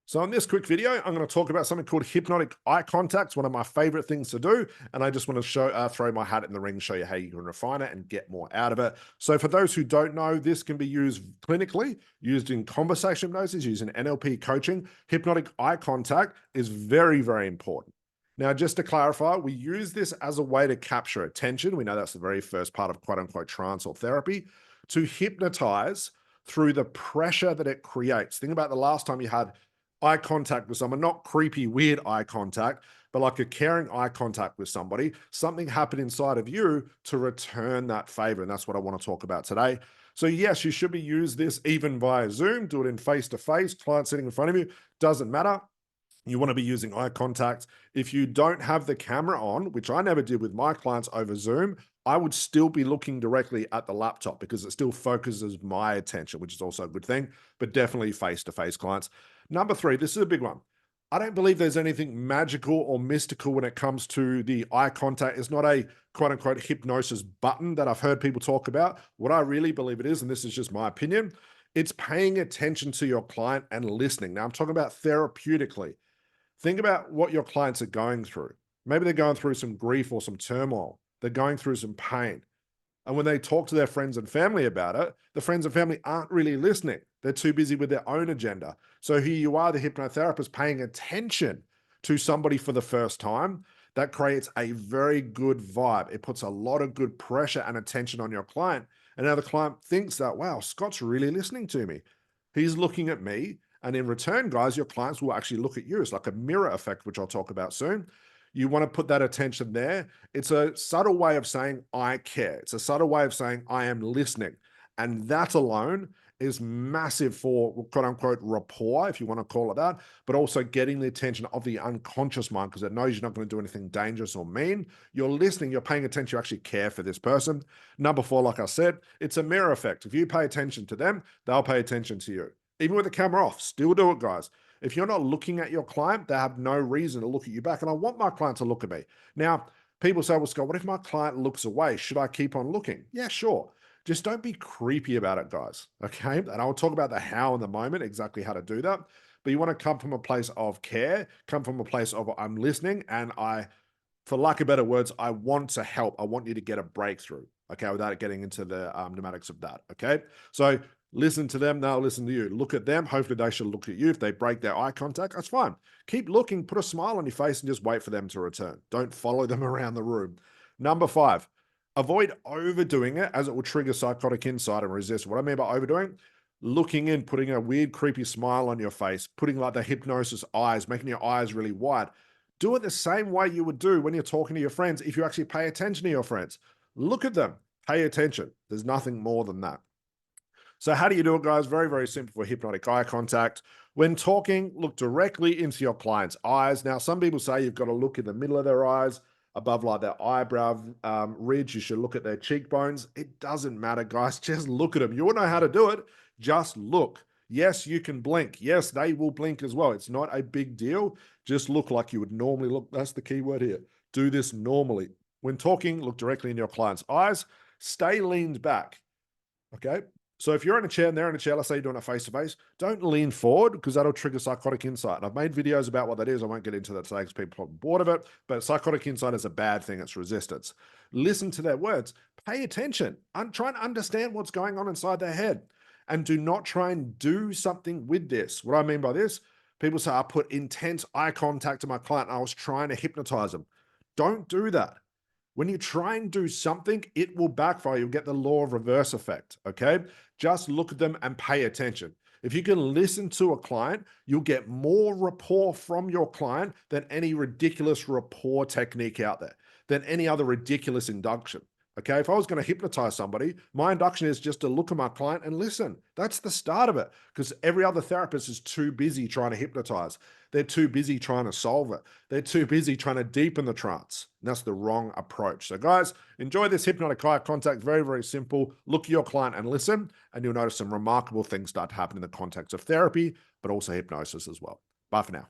So in this quick video, I'm going to talk about something called hypnotic eye contact. It's one of my favorite things to do. And I just want to throw my hat in the ring, show you how you can refine it and get more out of it. So for those who don't know, this can be used clinically, used in conversation hypnosis, used in NLP coaching. Hypnotic eye contact is very, very important. Now, just to clarify, we use this as a way to capture attention. We know that's the very first part of quote unquote trance or therapy, to hypnotize through the pressure that it creates. Think about the last time you had eye contact with someone, not creepy, weird eye contact, but like a caring eye contact with somebody. Something happened inside of you to return that favor. And that's what I want to talk about today. So yes, you should be use this even via Zoom, do it in face-to-face, client sitting in front of you, doesn't matter. You want to be using eye contact. If you don't have the camera on, which I never did with my clients over Zoom, I would still be looking directly at the laptop because it still focuses my attention, which is also a good thing, but definitely face-to-face clients. Number 3, this is a big one. I don't believe there's anything magical or mystical when it comes to the eye contact. It's not a quote unquote hypnosis button that I've heard people talk about. What I really believe it is, and this is just my opinion, it's paying attention to your client and listening. Now I'm talking about therapeutically. Think about what your clients are going through. Maybe they're going through some grief or some turmoil. They're going through some pain. And when they talk to their friends and family about it, the friends and family aren't really listening. They're too busy with their own agenda. So here you are, the hypnotherapist, paying attention to somebody for the first time. That creates a very good vibe. It puts a lot of good pressure and attention on your client. And now the client thinks that, wow, Scott's really listening to me. He's looking at me. And in return, guys, your clients will actually look at you. It's like a mirror effect, which I'll talk about soon. You want to put that attention there. It's a subtle way of saying, I care. It's a subtle way of saying, I am listening. And that alone is massive for quote unquote rapport, if you want to call it that, but also getting the attention of the unconscious mind because it knows you're not going to do anything dangerous or mean. You're listening, you're paying attention, you actually care for this person. Number 4, like I said, it's a mirror effect. If you pay attention to them, they'll pay attention to you. Even with the camera off, still do it, guys. If you're not looking at your client, they have no reason to look at you back. And I want my client to look at me. Now, people say, well, Scott, what if my client looks away? Should I keep on looking? Yeah, sure. Just don't be creepy about it, guys. Okay. And I'll talk about the how in the moment, exactly how to do that. But you want to come from a place of care, come from a place of I'm listening and for lack of better words, I want to help. I want you to get a breakthrough. Okay. Without getting into the pneumatics of that. Okay. So listen to them, they'll listen to you. Look at them, hopefully they should look at you. If they break their eye contact, that's fine. Keep looking, put a smile on your face and just wait for them to return. Don't follow them around the room. Number 5, avoid overdoing it as it will trigger psychotic insight and resist. What I mean by overdoing, looking in, putting a weird, creepy smile on your face, putting like the hypnosis eyes, making your eyes really wide. Do it the same way you would do when you're talking to your friends if you actually pay attention to your friends. Look at them, pay attention. There's nothing more than that. So how do you do it, guys? Very, very simple for hypnotic eye contact. When talking, look directly into your client's eyes. Now, some people say you've got to look in the middle of their eyes, above like their eyebrow ridge. You should look at their cheekbones. It doesn't matter, guys. Just look at them. You will know how to do it. Just look. Yes, you can blink. Yes, they will blink as well. It's not a big deal. Just look like you would normally look. That's the key word here. Do this normally. When talking, look directly in your client's eyes. Stay leaned back. Okay. So if you're in a chair and they're in a chair, let's say you're doing it face-to-face, don't lean forward because that'll trigger psychotic insight. And I've made videos about what that is. I won't get into that today because people are bored of it, but psychotic insight is a bad thing. It's resistance. Listen to their words. Pay attention. Try and understand what's going on inside their head and do not try and do something with this. What I mean by this, people say, I put intense eye contact to my client and I was trying to hypnotize them. Don't do that. When you try and do something, it will backfire. You'll get the law of reverse effect, okay? Just look at them and pay attention. If you can listen to a client, you'll get more rapport from your client than any ridiculous rapport technique out there, than any other ridiculous induction. Okay, if I was going to hypnotize somebody, my induction is just to look at my client and listen. That's the start of it because every other therapist is too busy trying to hypnotize. They're too busy trying to solve it. They're too busy trying to deepen the trance. And that's the wrong approach. So guys, enjoy this hypnotic eye contact. Very, very simple. Look at your client and listen, and you'll notice some remarkable things start to happen in the context of therapy, but also hypnosis as well. Bye for now.